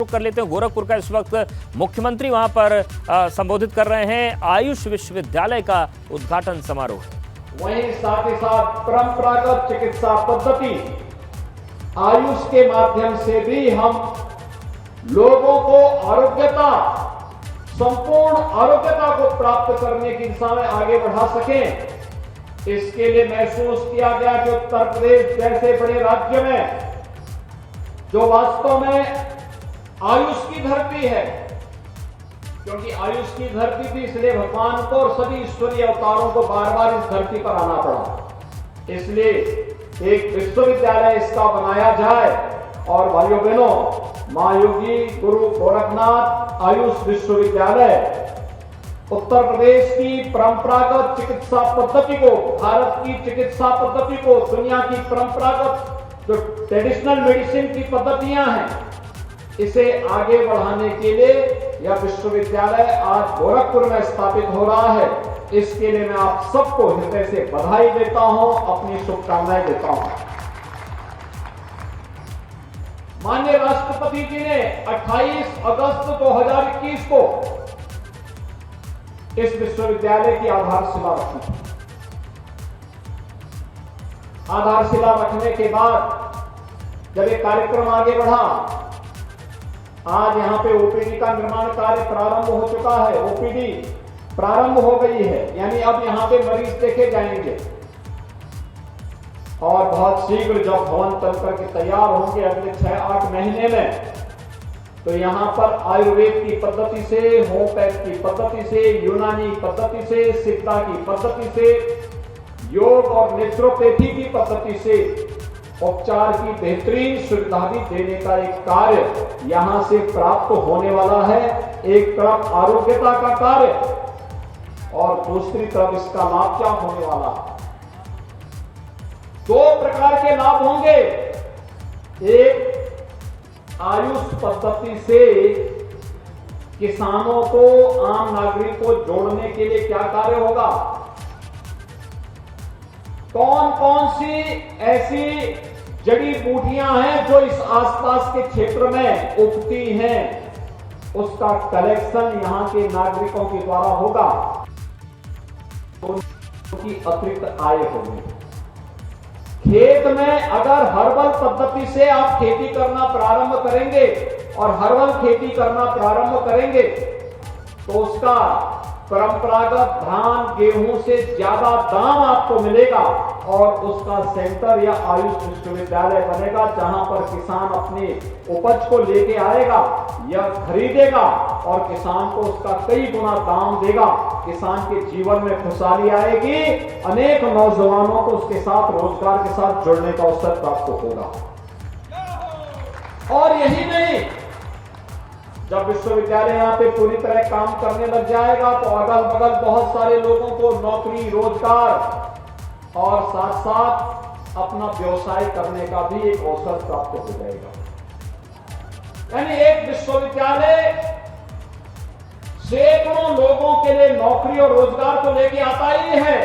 रुख कर लेते हैं गोरखपुर का। इस वक्त मुख्यमंत्री वहां पर संबोधित कर रहे हैं। आयुष विश्वविद्यालय का उद्घाटन समारोह। वहीं साथ ही साथ परंपरागत चिकित्सा पद्धति आयुष के माध्यम से भी हम लोगों को आरोग्यता, संपूर्ण आरोग्यता को प्राप्त करने की दिशा में आगे बढ़ा सकें। इसके लिए महसूस किया गया कि उत्तर प्रदेश जैसे बड़े राज्य में, जो वास्तव में आयुष की धरती है, क्योंकि आयुष की धरती थी इसलिए भगवान को और सभी ईश्वरीय अवतारों को बार बार इस धरती पर आना पड़ा। इसलिए एक विश्वविद्यालय इसका बनाया जाए और भाइयों बहनों, मां योगी गुरु गोरखनाथ आयुष विश्वविद्यालय उत्तर प्रदेश की परंपरागत चिकित्सा पद्धति को, भारत की चिकित्सा पद्धति को, दुनिया की परंपरागत जो ट्रेडिशनल मेडिसिन की पद्धतियां हैं, इसे आगे बढ़ाने के लिए यह विश्वविद्यालय आज गोरखपुर में स्थापित हो रहा है। इसके लिए मैं आप सबको हृदय से बधाई देता हूं, अपनी शुभकामनाएं देता हूं। माननीय राष्ट्रपति जी ने 28 अगस्त 2021 को इस विश्वविद्यालय की आधारशिला रखी। आधारशिला रखने के बाद जब ये कार्यक्रम आगे बढ़ा, आज यहां पे ओपीडी का निर्माण कार्य प्रारंभ हो चुका है। ओपीडी प्रारंभ हो गई है, यानी अब यहां पे मरीज देखे जाएंगे और बहुत शीघ्र जब भवन तल करके तैयार होंगे अगले 6-8 महीने में, तो यहां पर आयुर्वेद की पद्धति से, होम्योपैथ की पद्धति से, यूनानी पद्धति से, सिद्धा की पद्धति से, योग और नेचुरोपैथी की पद्धति से उपचार की बेहतरीन सुविधा भी देने का एक कार्य यहां से प्राप्त होने वाला है। एक तरफ आरोग्यता का कार्य और दूसरी तरफ इसका लाभ क्या होने वाला है। 2 प्रकार के लाभ होंगे। एक, आयुष पद्धति से किसानों को, आम नागरिक को जोड़ने के लिए क्या कार्य होगा, कौन कौन सी ऐसी जड़ी बूटियां हैं जो इस आसपास के क्षेत्र में उगती हैं, उसका कलेक्शन यहां के नागरिकों के द्वारा होगा, उनकी अतिरिक्त आय होगी। खेत में अगर हर्बल पद्धति से आप खेती करना प्रारंभ करेंगे और हर्बल खेती करना प्रारंभ करेंगे तो उसका परंपरागत धान, गेहूं से ज्यादा दाम आपको मिलेगा और उसका सेंटर या आयुष विश्वविद्यालय बनेगा, जहां पर किसान अपनी उपज को लेके आएगा या खरीदेगा और किसान को उसका कई गुना दाम देगा। किसान के जीवन में खुशहाली आएगी, अनेक नौजवानों को उसके साथ, रोजगार के साथ जुड़ने का अवसर प्राप्त होगा। और यही नहीं, जब विश्वविद्यालय यहाँ पे पूरी तरह काम करने लग जाएगा तो अगल बगल बहुत सारे लोगों को नौकरी, रोजगार और साथ साथ अपना व्यवसाय करने का भी एक अवसर प्राप्त हो जाएगा। यानी एक विश्वविद्यालय सैकड़ों लोगों के लिए नौकरी और रोजगार तो लेके आता ही है,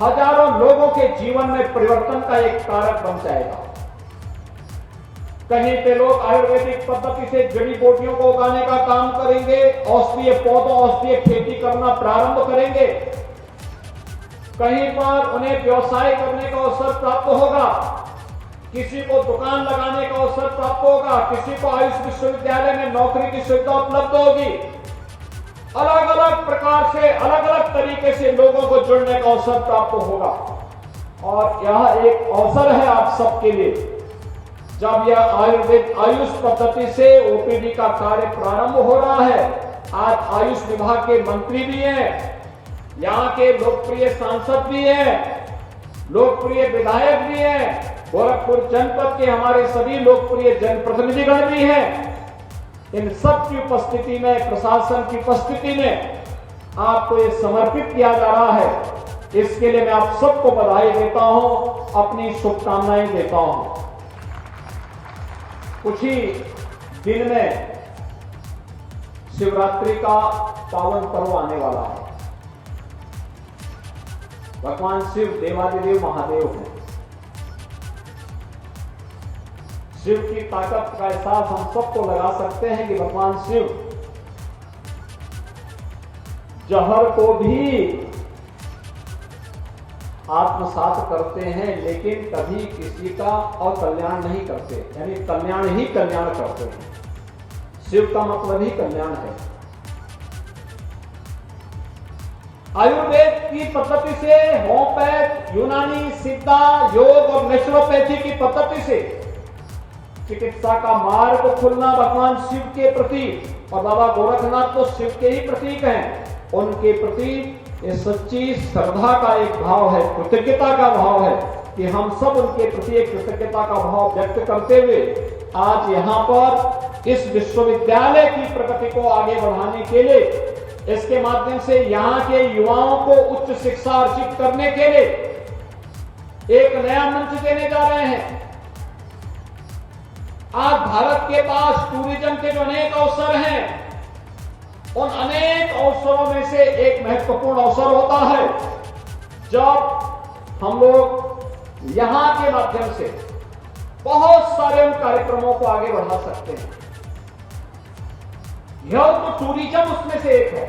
हजारों लोगों के जीवन में परिवर्तन का एक कारक बन जाएगा। कहीं पे लोग आयुर्वेदिक पद्धति से जड़ी बूटियों को उगाने का काम करेंगे, औषधीय पौधों, औषधीय खेती करना प्रारंभ करेंगे। कहीं पर उन्हें व्यवसाय करने का अवसर प्राप्त होगा, किसी को दुकान लगाने का अवसर प्राप्त होगा, किसी को आयुष विश्वविद्यालय में नौकरी की सुविधा उपलब्ध होगी। अलग अलग प्रकार से, अलग अलग तरीके से लोगों को जुड़ने का अवसर प्राप्त होगा। और यह एक अवसर है आप सबके लिए, जब यह आयुष पद्धति से ओपीडी का कार्य प्रारंभ हो रहा है। आज आयुष विभाग के मंत्री भी हैं, यहाँ के लोकप्रिय सांसद भी हैं, लोकप्रिय विधायक भी हैं, गोरखपुर जनपद के हमारे सभी लोकप्रिय जनप्रतिनिधिगण भी हैं। इन सब की उपस्थिति में, प्रशासन की उपस्थिति में आपको ये समर्पित किया जा रहा है। इसके लिए मैं आप सबको बधाई देता हूं, अपनी शुभकामनाएं देता हूं। कुछ ही दिन में शिवरात्रि का पावन पर्व आने वाला है। भगवान शिव देवादिदेव महादेव हैं। शिव की ताकत का एहसास हम सबको लगा सकते हैं कि भगवान शिव जहर को भी आत्मसात करते हैं, लेकिन कभी किसी का अकल्याण नहीं करते, यानी कल्याण ही कल्याण करते हैं। शिव का मतलब ही कल्याण है। आयुर्वेद की पद्धति से, होम्योपैथ, यूनानी, सिद्धा, योग और नेचुरोपैथी की पद्धति से चिकित्सा का मार्ग खुलना भगवान शिव के प्रति, और बाबा गोरखनाथ तो शिव के ही प्रतीक हैं, उनके प्रति ये सच्ची श्रद्धा का एक भाव है, कृतज्ञता का भाव है कि हम सब उनके प्रति एक कृतज्ञता का भाव व्यक्त करते हुए आज यहाँ पर इस विश्वविद्यालय की प्रगति को आगे बढ़ाने के लिए, इसके माध्यम से यहाँ के युवाओं को उच्च शिक्षा अर्जित करने के लिए एक नया मंच देने जा रहे हैं। आज भारत के पास टूरिज्म के जो अनेक अवसर हैं, उन अनेक अवसरों में से एक महत्वपूर्ण अवसर होता है जब हम लोग यहां के माध्यम से बहुत सारे उन कार्यक्रमों को आगे बढ़ा सकते हैं। यह तो टूरिज्म उसमें से एक है।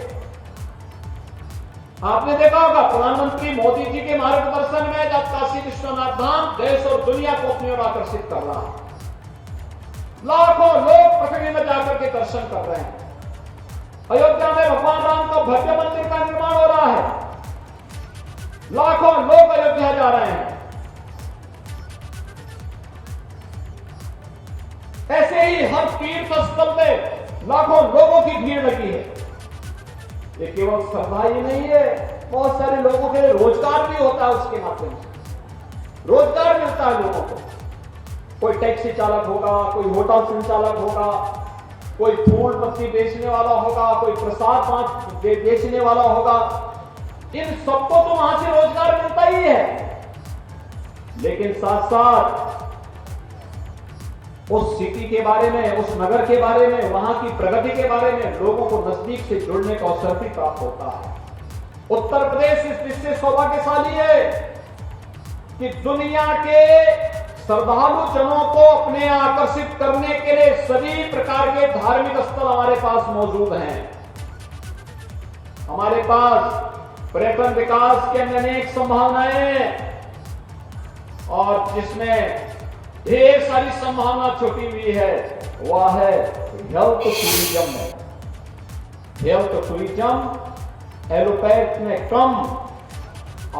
आपने देखा होगा प्रधानमंत्री मोदी जी के मार्गदर्शन में जब काशी विश्वनाथ धाम देश और दुनिया को अपनी ओर आकर्षित कर रहा है, लाखों लोग पृथ्वी में जाकर के दर्शन कर रहे हैं। अयोध्या में भगवान राम का भव्य मंदिर का निर्माण हो रहा है, लाखों लोग अयोध्या जा रहे हैं। ऐसे ही हर तीर्थ स्थल में लाखों लोगों की भीड़ लगी है। ये केवल श्रद्धा ही नहीं है, बहुत सारे लोगों के लिए रोजगार भी होता है, उसके माध्यम से रोजगार मिलता है लोगों को। कोई टैक्सी चालक होगा, कोई होटल संचालक होगा, कोई फूल पत्ती बेचने वाला होगा, कोई प्रसाद बेचने वाला होगा। इन सबको तो वहां से रोजगार मिलता ही है, लेकिन साथ साथ उस सिटी के बारे में, उस नगर के बारे में, वहां की प्रगति के बारे में लोगों को नजदीक से जुड़ने का अवसर भी प्राप्त होता है। उत्तर प्रदेश इस दृष्टि से सौभाग्यशाली है कि दुनिया के श्रद्धालु जनों को अपने आकर्षित करने के लिए सभी प्रकार के धार्मिक स्थल हमारे पास मौजूद हैं। हमारे पास पर्यटन विकास के अनेक संभावनाएं हैं, और जिसमें ढेर सारी संभावना छुपी हुई है, वह है हेल्थ टूरिज्म में। हेल्थ टूरिज्म एलोपैथ में कम,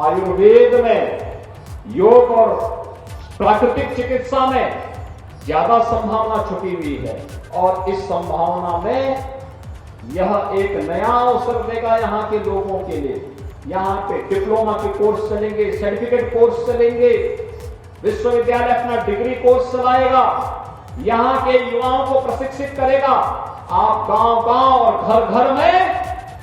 आयुर्वेद में, योग और प्राकृतिक चिकित्सा में ज्यादा संभावना छुपी हुई है, और इस संभावना में यह एक नया अवसर देगा यहाँ के लोगों के लिए। यहाँ पे डिप्लोमा के कोर्स चलेंगे, सर्टिफिकेट कोर्स चलेंगे, विश्वविद्यालय अपना डिग्री कोर्स चलाएगा, यहाँ के युवाओं को प्रशिक्षित करेगा। आप गांव-गांव और घर-घर में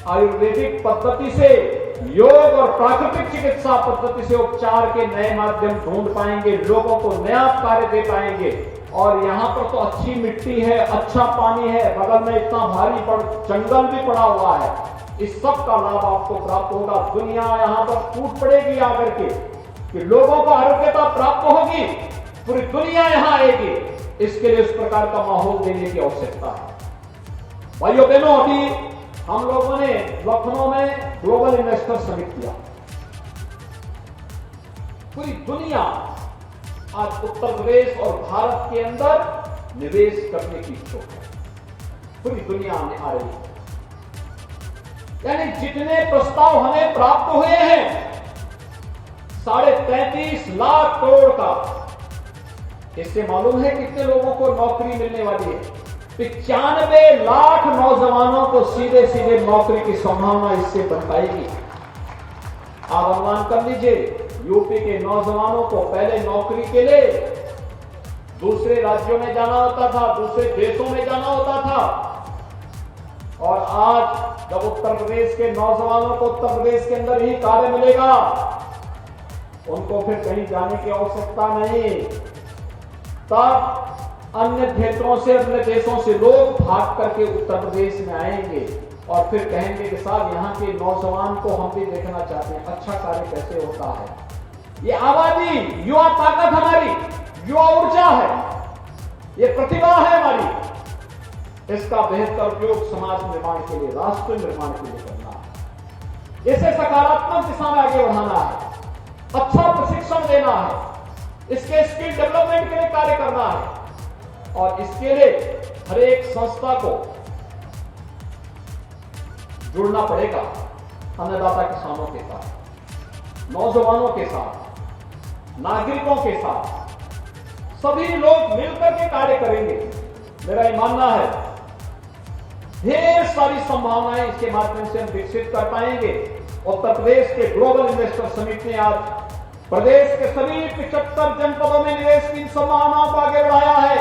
आयुर्वेदिक पद्धति से, योग और प्राकृतिक चिकित्सा पद्धति से उपचार के नए माध्यम ढूंढ पाएंगे, लोगों को नया कार्य दे पाएंगे। और यहाँ पर तो अच्छी मिट्टी है, अच्छा पानी है, बगल में इतना भारी जंगल भी पड़ा हुआ है। इस सब का लाभ आपको प्राप्त होगा। दुनिया यहाँ पर टूट पड़ेगी आकर के कि लोगों को आरोग्यता प्राप्त होगी, पूरी दुनिया यहाँ आएगी। इसके लिए इस प्रकार का माहौल देने की आवश्यकता है। भाइयों बहनों, अभी हम लोगों ने लखनऊ में ग्लोबल इन्वेस्टर समिट किया। पूरी दुनिया आज उत्तर प्रदेश और भारत के अंदर निवेश करने की इच्छुक है। पूरी दुनिया में आ रही है, यानी जितने प्रस्ताव हमें प्राप्त हुए हैं 33.5 लाख करोड़ का, इससे मालूम है कितने लोगों को नौकरी मिलने वाली है। 95 लाख नौजवानों को सीधे सीधे नौकरी की संभावना इससे बन पाएगी। आप अनुमान कर लीजिए, यूपी के नौजवानों को पहले नौकरी के लिए दूसरे राज्यों में जाना होता था, दूसरे देशों में जाना होता था, और आज जब उत्तर प्रदेश के नौजवानों को उत्तर प्रदेश के अंदर ही कार्य मिलेगा, उनको फिर कहीं जाने की आवश्यकता नहीं। तब अन्य क्षेत्रों से, अन्य देशों से लोग भाग करके उत्तर प्रदेश में आएंगे और फिर कहेंगे कि साहब यहाँ के नौजवान को हम भी देखना चाहते हैं, अच्छा कार्य कैसे होता है। ये आबादी, युवा ताकत हमारी, युवा ऊर्जा है, ये प्रतिभा है हमारी, इसका बेहतर उपयोग समाज निर्माण के लिए, राष्ट्र निर्माण के लिए करना है। इसे सकारात्मक दिशा में आगे बढ़ाना है, अच्छा प्रशिक्षण देना है, इसके स्किल डेवलपमेंट के लिए कार्य करना है और इसके लिए हर एक संस्था को जुड़ना पड़ेगा अन्नदाता किसानों के साथ, नौजवानों के साथ, नागरिकों के साथ। सभी लोग मिलकर के कार्य करेंगे। मेरा ये मानना है ढेर सारी संभावनाएं इसके माध्यम से हम विकसित कर पाएंगे। उत्तर प्रदेश के ग्लोबल इन्वेस्टर समिट ने आज प्रदेश के सभी 75 जनपदों में निवेश की संभावनाओं को आगे बढ़ाया है।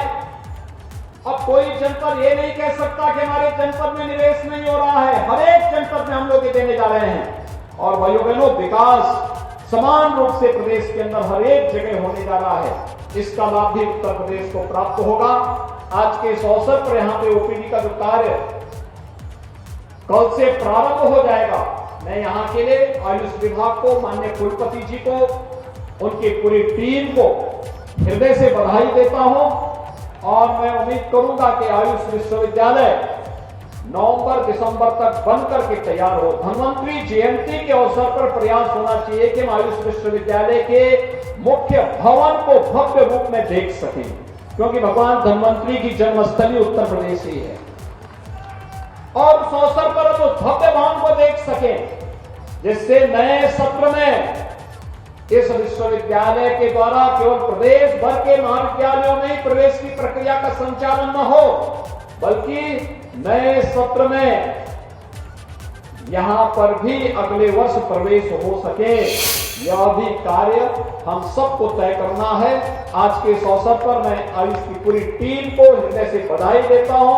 अब कोई जनपद ये नहीं कह सकता कि हमारे जनपद में निवेश नहीं हो रहा है। हर एक जनपद में हम लोग ये देने जा रहे हैं और भाइयों बहनों, विकास समान रूप से प्रदेश के अंदर हर एक जगह होने जा रहा है। इसका लाभ भी उत्तर प्रदेश को प्राप्त होगा। आज के इस अवसर पर यहाँ पे ओपीडी का जो कार्य कल से प्रारंभ हो जाएगा, मैं यहाँ के लिए आयुष विभाग को, माननीय कुलपति जी को, उनकी पूरी टीम को हृदय से बधाई देता हूं और मैं उम्मीद करूंगा कि आयुष विश्वविद्यालय नवंबर-दिसंबर तक बन करके तैयार हो। धन्वंतरी जयंती के अवसर पर प्रयास होना चाहिए कि हम आयुष विश्वविद्यालय के मुख्य भवन को भव्य रूप में देख सकें, क्योंकि भगवान धन्वंतरी की जन्मस्थली उत्तर प्रदेश ही है और उस अवसर पर हम उस भव्य भवन को देख सकें, जिससे नए सत्र में इस विश्वविद्यालय के द्वारा केवल प्रदेश भर के महाविद्यालयों में ही प्रवेश की प्रक्रिया का संचालन न हो, बल्कि नए सत्र में यहां पर भी अगले वर्ष प्रवेश हो सके। यह भी कार्य हम सबको तय करना है। आज के इस अवसर पर मैं आयुष की पूरी टीम को हृदय से बधाई देता हूं,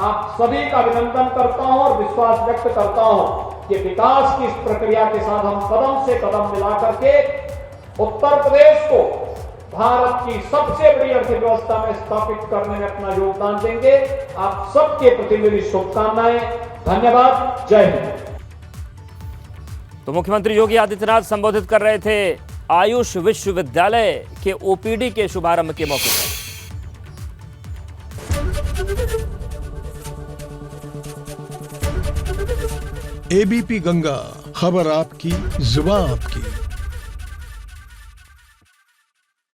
आप सभी का अभिनंदन करता हूं और विश्वास व्यक्त करता हूं कि विकास की इस प्रक्रिया के साथ हम कदम से कदम मिला करके उत्तर प्रदेश को भारत की सबसे बड़ी अर्थव्यवस्था में स्थापित करने में अपना योगदान देंगे। आप सबके प्रति मेरी शुभकामनाएं। धन्यवाद। जय हिंद। तो मुख्यमंत्री योगी आदित्यनाथ संबोधित कर रहे थे आयुष विश्वविद्यालय के ओपीडी के शुभारंभ के मौके पर। एबीपी गंगा, खबर आपकी, जुबान आपकी।